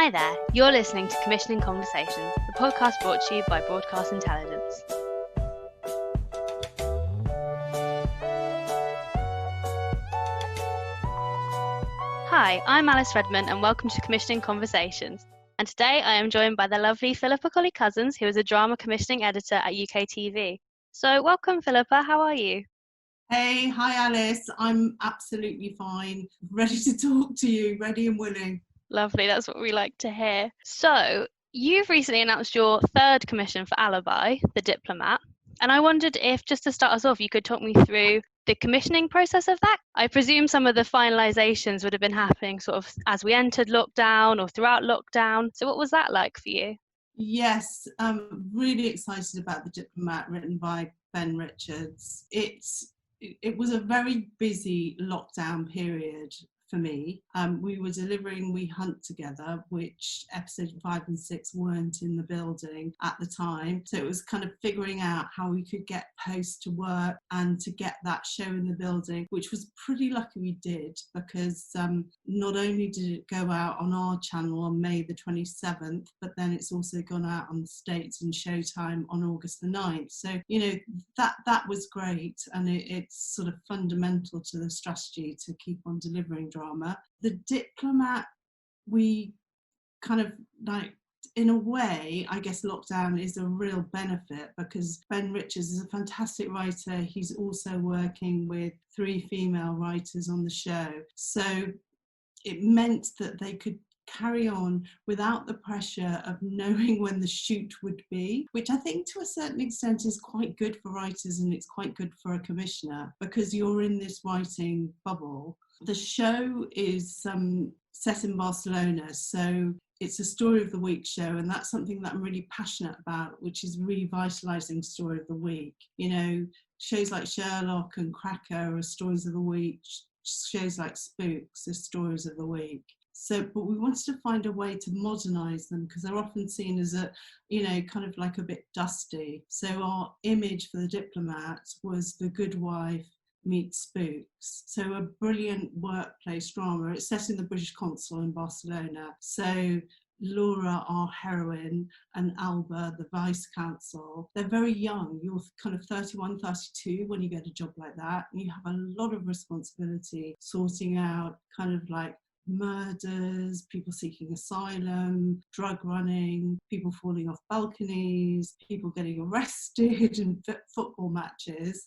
Hi there, you're listening to Commissioning Conversations, the podcast brought to you by Broadcast Intelligence. Hi, I'm Alice Redman and welcome to Commissioning Conversations. And today I am joined by the lovely Philippa Collie Cousins, who is a drama commissioning editor at UKTV. So welcome Philippa, how are you? Hey, hi Alice, I'm absolutely fine, ready to talk to you, ready and willing. Lovely, that's what we like to hear. So, you've recently announced your third commission for Alibi, the Diplomat, and I wondered if, just to start us off, you could talk me through the commissioning process of that. I presume some of the finalisations would have been happening sort of as we entered lockdown or throughout lockdown. So what was that like for you? Yes, I'm really excited about the Diplomat, written by Ben Richards. It was a very busy lockdown period for me. We were delivering We Hunt Together, which episode 5 and 6 weren't in the building at the time. So it was kind of figuring out how we could get post to work and to get that show in the building, which was pretty lucky we did, because not only did it go out on our channel on May the 27th, but then it's also gone out on the States and Showtime on August the 9th. So, you know, that was great, and it's sort of fundamental to the strategy to keep on delivering drama. The Diplomat, we kind of like, in a way, I guess lockdown is a real benefit, because Ben Richards is a fantastic writer. He's also working with 3 female writers on the show. So it meant that they could carry on without the pressure of knowing when the shoot would be, which I think to a certain extent is quite good for writers, and it's quite good for a commissioner, because you're in this writing bubble. The show is set in Barcelona, so it's a story of the week show, and that's something that I'm really passionate about, which is revitalising story of the week. You know, shows like Sherlock and Cracker are stories of the week, shows like Spooks are stories of the week. So, but we wanted to find a way to modernise them, because they're often seen as kind of like a bit dusty. So our image for the Diplomat was The Good Wife meets Spooks. So a brilliant workplace drama. It's set in the British consul in Barcelona. So Laura, our heroine, and Alba, the vice consul, they're very young. You're kind of 31, 32 when you get a job like that. And you have a lot of responsibility sorting out kind of like murders, people seeking asylum, drug running, people falling off balconies, people getting arrested in football matches.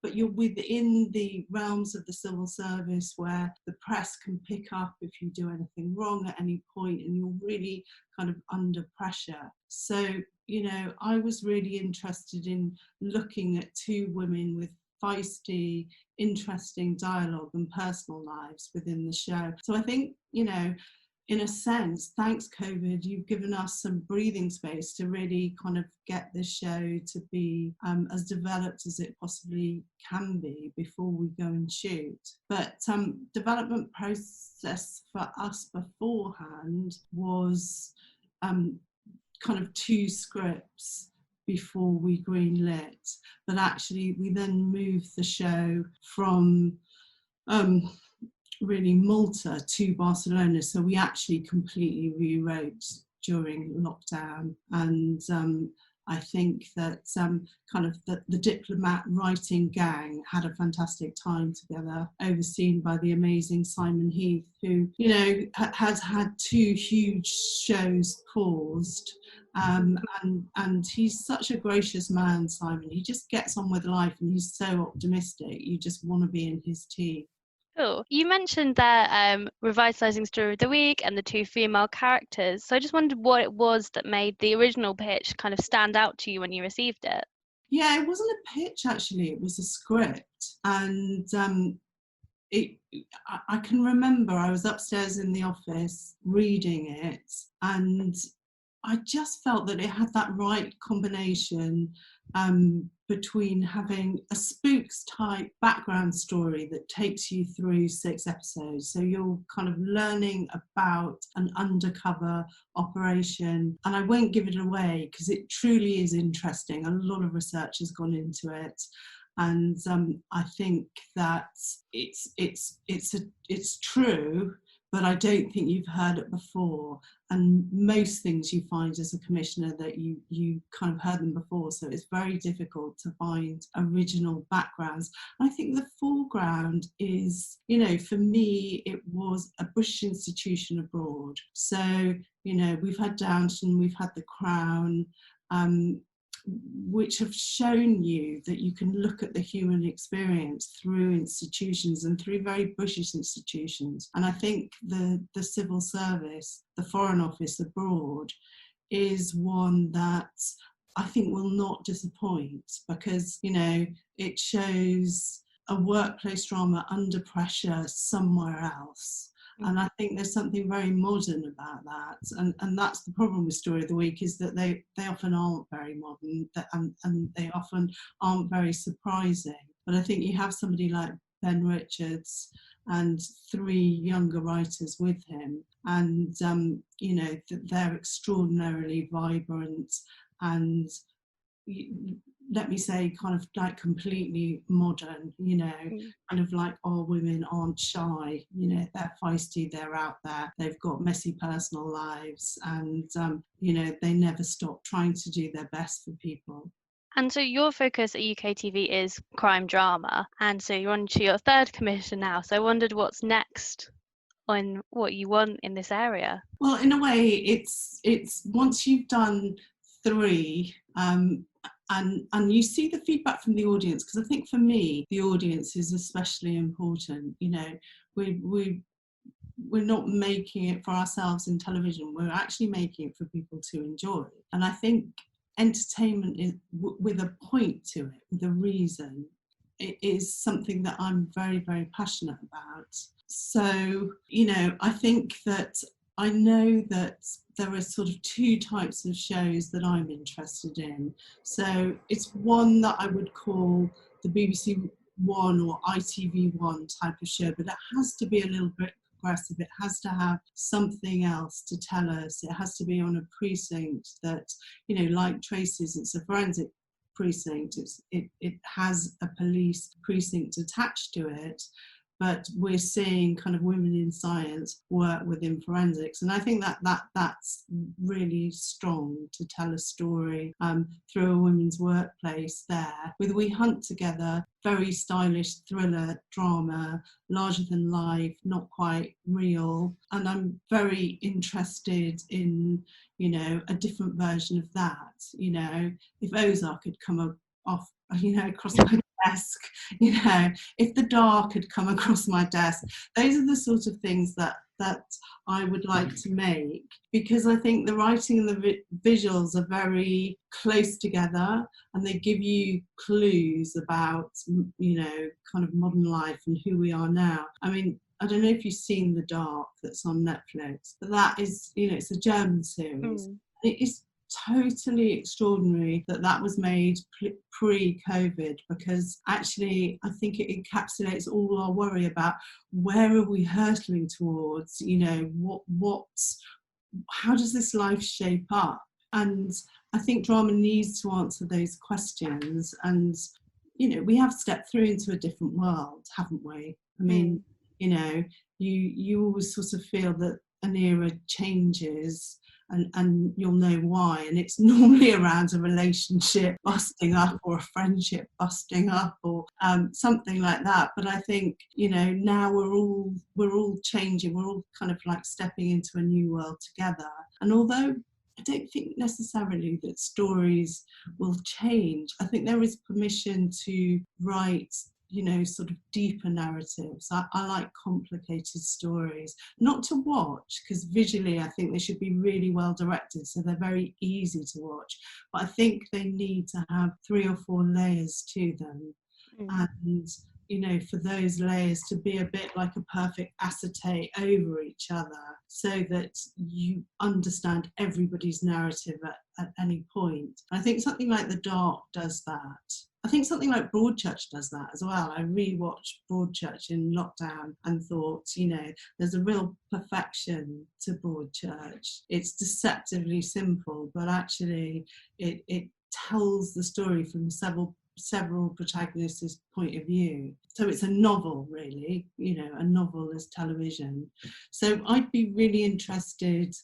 But you're within the realms of the civil service, where the press can pick up if you do anything wrong at any point, and you're really kind of under pressure. So, you know, I was really interested in looking at 2 women with feisty, interesting dialogue and personal lives within the show. So I think, you know, in a sense, thanks COVID, you've given us some breathing space to really kind of get this show to be as developed as it possibly can be before we go and shoot. But development process for us beforehand was kind of 2 scripts before we greenlit, but actually we then moved the show from really Malta to Barcelona, so we actually completely rewrote during lockdown. And I think that kind of the Diplomat writing gang had a fantastic time together, overseen by the amazing Simon Heath, who, you know, has had 2 huge shows paused. And he's such a gracious man, Simon. He just gets on with life, and he's so optimistic. You just want to be in his team. Cool. You mentioned that revitalising story of the week and the 2 female characters. So I just wondered what it was that made the original pitch kind of stand out to you when you received it. Yeah, it wasn't a pitch actually. It was a script, and I can remember I was upstairs in the office reading it, and I just felt that it had that right combination between having a Spooks type background story that takes you through 6 episodes. So you're kind of learning about an undercover operation, and I won't give it away because it truly is interesting. A lot of research has gone into it. And I think that it's true, but I don't think you've heard it before. And most things you find as a commissioner that you kind of heard them before, so it's very difficult to find original backgrounds. I think the foreground is, you know, for me, it was a British institution abroad. So, you know, we've had Downton, we've had the Crown, which have shown you that you can look at the human experience through institutions and through very British institutions. And I think the civil service, the Foreign Office abroad, is one that I think will not disappoint, because, you know, it shows a workplace drama under pressure somewhere else. And I think there's something very modern about that. And that's the problem with Story of the Week, is that they often aren't very modern, and they often aren't very surprising. But I think you have somebody like Ben Richards and 3 younger writers with him, and, you know, they're extraordinarily vibrant and, let me say, kind of like completely modern, you know, kind of like our women aren't shy, you know, they're feisty, they're out there, they've got messy personal lives, and, you know, they never stop trying to do their best for people. And so your focus at UKTV is crime drama, and so you're on to your 3rd commission now. So I wondered what's next on what you want in this area. Well, in a way, it's once you've done 3, and you see the feedback from the audience, because I think for me the audience is especially important. You know, we're not making it for ourselves in television, we're actually making it for people to enjoy. And I think entertainment is with a point to it, with a reason, it is something that I'm very, very passionate about. So, you know, I think that I know that there are sort of 2 types of shows that I'm interested in. So it's one that I would call the BBC One or ITV1 type of show, but it has to be a little bit progressive. It has to have something else to tell us. It has to be on a precinct that, you know, like Tracy's, it's a forensic precinct. It has a police precinct attached to it, but we're seeing kind of women in science work within forensics. And I think that's really strong to tell a story through a women's workplace there. With We Hunt Together, very stylish thriller drama, larger than life, not quite real. And I'm very interested in, you know, a different version of that. You know, if Ozark had come off, you know, across my desk, you know, if The Dark had come across my desk, those are the sort of things that I would like to make, because I think the writing and the visuals are very close together, and they give you clues about, you know, kind of modern life and who we are now. I mean, I don't know if you've seen The Dark, that's on Netflix, but that is, you know, it's a German series. It is totally extraordinary that was made pre-COVID, because actually I think it encapsulates all our worry about where are we hurtling towards, you know, how does this life shape up? And I think drama needs to answer those questions. And, you know, we have stepped through into a different world, haven't we? I mean, you know, you always sort of feel that an era changes, and you'll know why, and it's normally around a relationship busting up or a friendship busting up or something like that. But I think, you know, now we're all changing, we're all kind of like stepping into a new world together. And although I don't think necessarily that stories will change, I think there is permission to write, you know, sort of deeper narratives. I like complicated stories, not to watch, because visually I think they should be really well directed, so they're very easy to watch, but I think they need to have 3 or 4 layers to them. And, you know, for those layers to be a bit like a perfect acetate over each other, so that you understand everybody's narrative at any point. I think something like The Dark does that. I think something like Broadchurch does that as well. I rewatched Broadchurch in lockdown and thought, you know, there's a real perfection to Broadchurch. It's deceptively simple, but actually it tells the story from several several protagonists' point of view. So it's a novel, really, a novel as television. So I'd be really interested,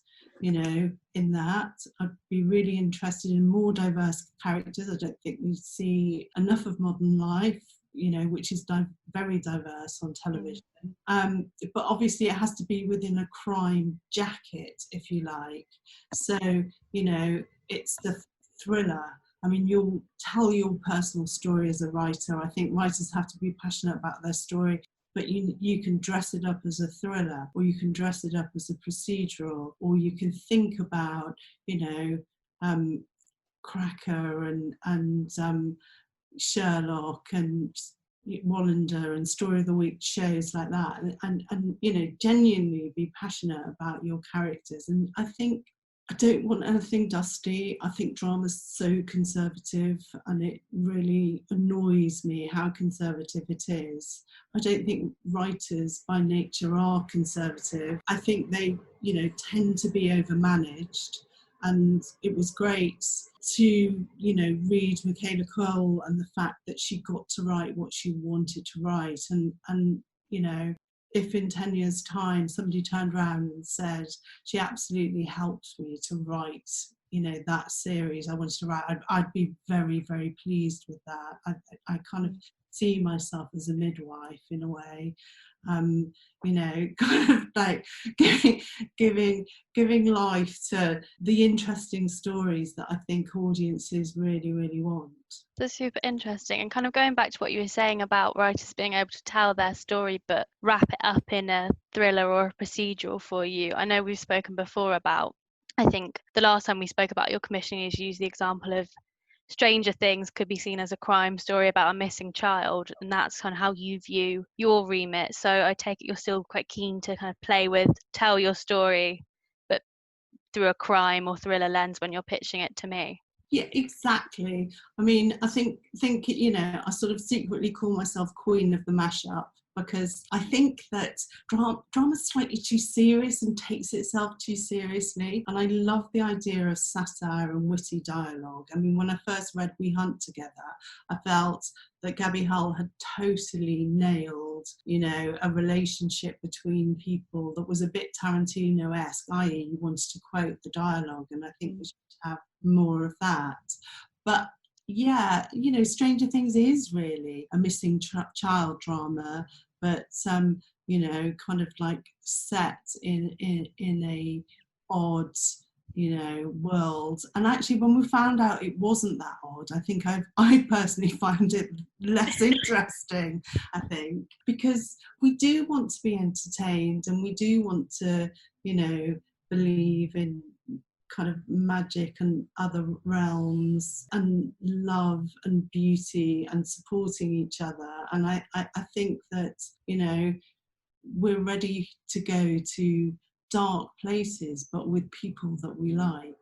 in that. I'd be really interested in more diverse characters. I don't think we see enough of modern life, which is very diverse on television. But obviously it has to be within a crime jacket, if you like. So, it's the thriller. I mean, you'll tell your personal story as a writer. I think writers have to be passionate about their story, but you can dress it up as a thriller, or you can dress it up as a procedural, or you can think about, Cracker and Sherlock and Wallander and Story of the Week shows like that, and genuinely be passionate about your characters. And I think I don't want anything dusty. I think drama's so conservative, and it really annoys me how conservative it is. I don't think writers by nature are conservative. I think they, tend to be overmanaged. And it was great to, read Michaela Cole and the fact that she got to write what she wanted to write. And if in 10 years' time somebody turned around and said, she absolutely helped me to write, that series I wanted to write, I'd be very, very pleased with that. I kind of see myself as a midwife in a way. Kind of like giving life to the interesting stories that I think audiences really, really want. That's super interesting. And kind of going back to what you were saying about writers being able to tell their story but wrap it up in a thriller or a procedural for you. I know we've spoken before about, I think the last time we spoke about your commissioning is use the example of Stranger Things could be seen as a crime story about a missing child, and that's kind of how you view your remit. So I take it you're still quite keen to kind of tell your story, but through a crime or thriller lens when you're pitching it to me. Yeah, exactly. I mean, I think I sort of secretly call myself queen of the mashup, because I think that drama's slightly too serious and takes itself too seriously. And I love the idea of satire and witty dialogue. I mean, when I first read We Hunt Together, I felt that Gabby Hull had totally nailed, a relationship between people that was a bit Tarantino-esque, i.e. you wanted to quote the dialogue, and I think we should have more of that. But yeah, Stranger Things is really a missing child drama, but kind of like set in a odd, world. And actually, when we found out it wasn't that odd, I think I personally find it less interesting. I think because we do want to be entertained, and we do want to, believe in kind of magic and other realms and love and beauty and supporting each other. And I think that, we're ready to go to dark places, but with people that we like.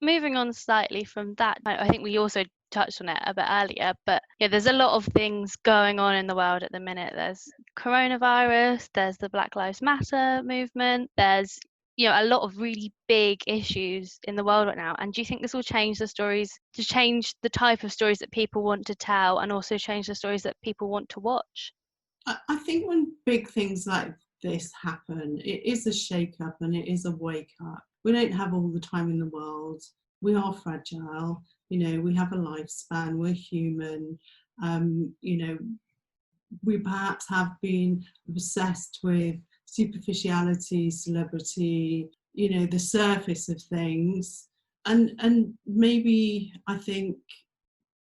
Moving on slightly from that, I think we also touched on it a bit earlier, but yeah, there's a lot of things going on in the world at the minute. There's coronavirus, there's the Black Lives Matter movement, there's a lot of really big issues in the world right now. And do you think this will change the stories, to change the type of stories that people want to tell, and also change the stories that people want to watch? I think when big things like this happen, it is a shake-up and it is a wake-up. We don't have all the time in the world. We are fragile. We have a lifespan. We're human. We perhaps have been obsessed with superficiality, celebrity, the surface of things. And maybe I think,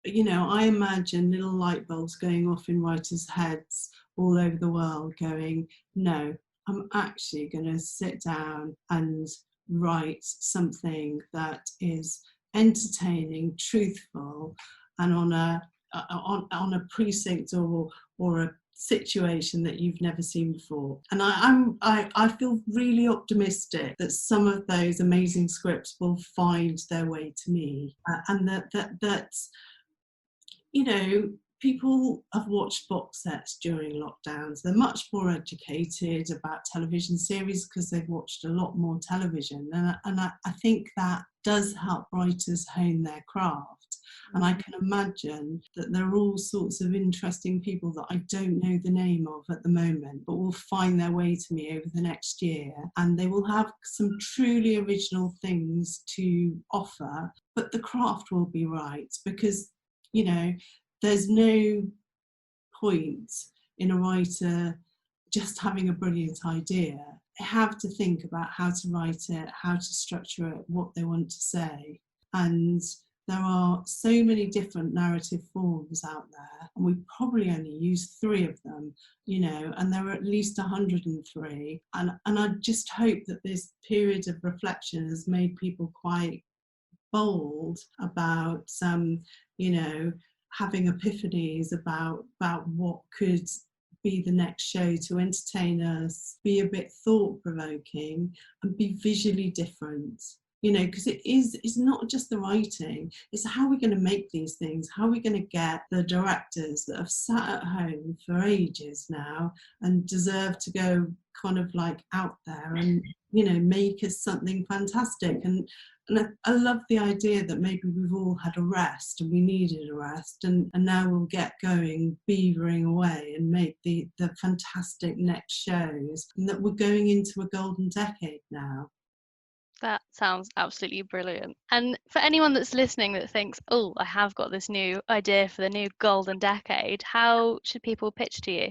I imagine little light bulbs going off in writers' heads all over the world going, no, I'm actually going to sit down and write something that is entertaining, truthful, and on a precinct or a situation that you've never seen before. And I feel really optimistic that some of those amazing scripts will find their way to me, and that people have watched box sets during lockdowns. They're much more educated about television series because they've watched a lot more television. And I think that does help writers hone their craft. And I can imagine that there are all sorts of interesting people that I don't know the name of at the moment, but will find their way to me over the next year. And they will have some truly original things to offer, but the craft will be right, because, you know, there's no point in a writer just having a brilliant idea. They have to think about how to write it, how to structure it, what they want to say. And there are so many different narrative forms out there, and we probably only use 3 of them, you know, and there are at least 103. And I just hope that this period of reflection has made people quite bold about, you know, having epiphanies about what could be the next show to entertain us, be a bit thought-provoking, and be visually different. You know, because it's not just the writing, it's how we're going to make these things, how we're going to get the directors that have sat at home for ages now and deserve to go kind of like out there and, you know, make us something fantastic. And I love the idea that maybe we've all had a rest and we needed a rest, and now we'll get going, beavering away and make the fantastic next shows, and that we're going into a golden decade now. That sounds absolutely brilliant. And for anyone that's listening that thinks, oh, I have got this new idea for the new golden decade, how should people pitch to you?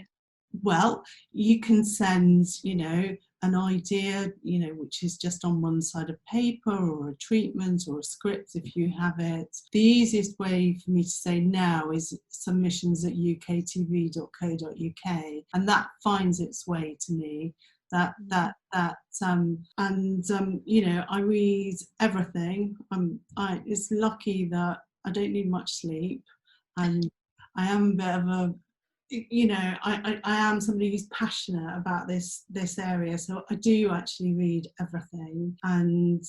Well, you can send, you know, an idea, you know, which is just on one side of paper, or a treatment or a script if you have it. The easiest way for me to say now is submissions at uktv.co.uk, and that finds its way to me. You know, I read everything. It's lucky that I don't need much sleep, and I am a bit of a, you know, I am somebody who's passionate about this area, so I do actually read everything, and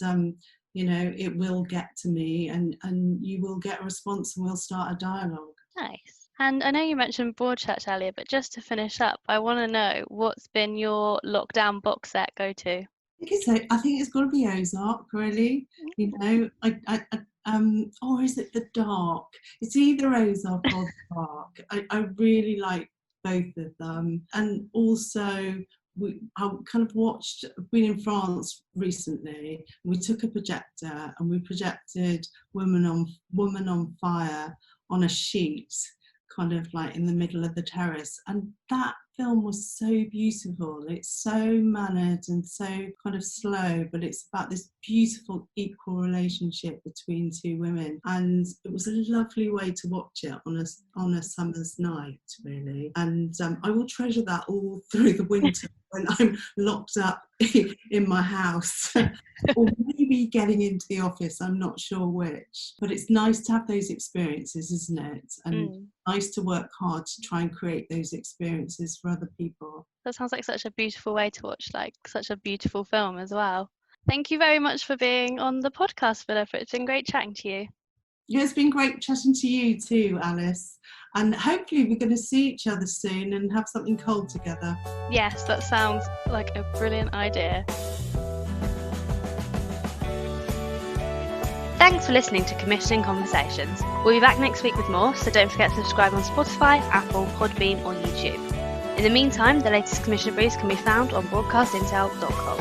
you know, it will get to me, and you will get a response, and we'll start a dialogue. Nice. And I know you mentioned Broadchurch earlier, but just to finish up, I want to know, what's been your lockdown box set go-to? I think it's got to be Ozark, really. You know, or is it The Dark? It's either Ozark or The Dark. I really like both of them. And also, I kind of watched, I've been in France recently, and we took a projector and we projected Woman on Fire on a sheet, kind of like in the middle of the terrace, and that film was so beautiful. It's so mannered and so kind of slow, but it's about this beautiful equal relationship between 2 women, and it was a lovely way to watch it on a summer's night, really. And I will treasure that all through the winter when I'm locked up in my house, or maybe getting into the office, I'm not sure which. But it's nice to have those experiences, isn't it? And nice to work hard to try and create those experiences for other people. That sounds like such a beautiful way to watch, like, such a beautiful film as well. Thank you very much for being on the podcast, Philippa. It's been great chatting to you. Yeah, it's been great chatting to you too, Alice. And hopefully we're going to see each other soon and have something cold together. Yes, that sounds like a brilliant idea. Thanks for listening to Commissioning Conversations. We'll be back next week with more, so don't forget to subscribe on Spotify, Apple, Podbean or YouTube. In the meantime, the latest commissioner briefs can be found on broadcastintel.com.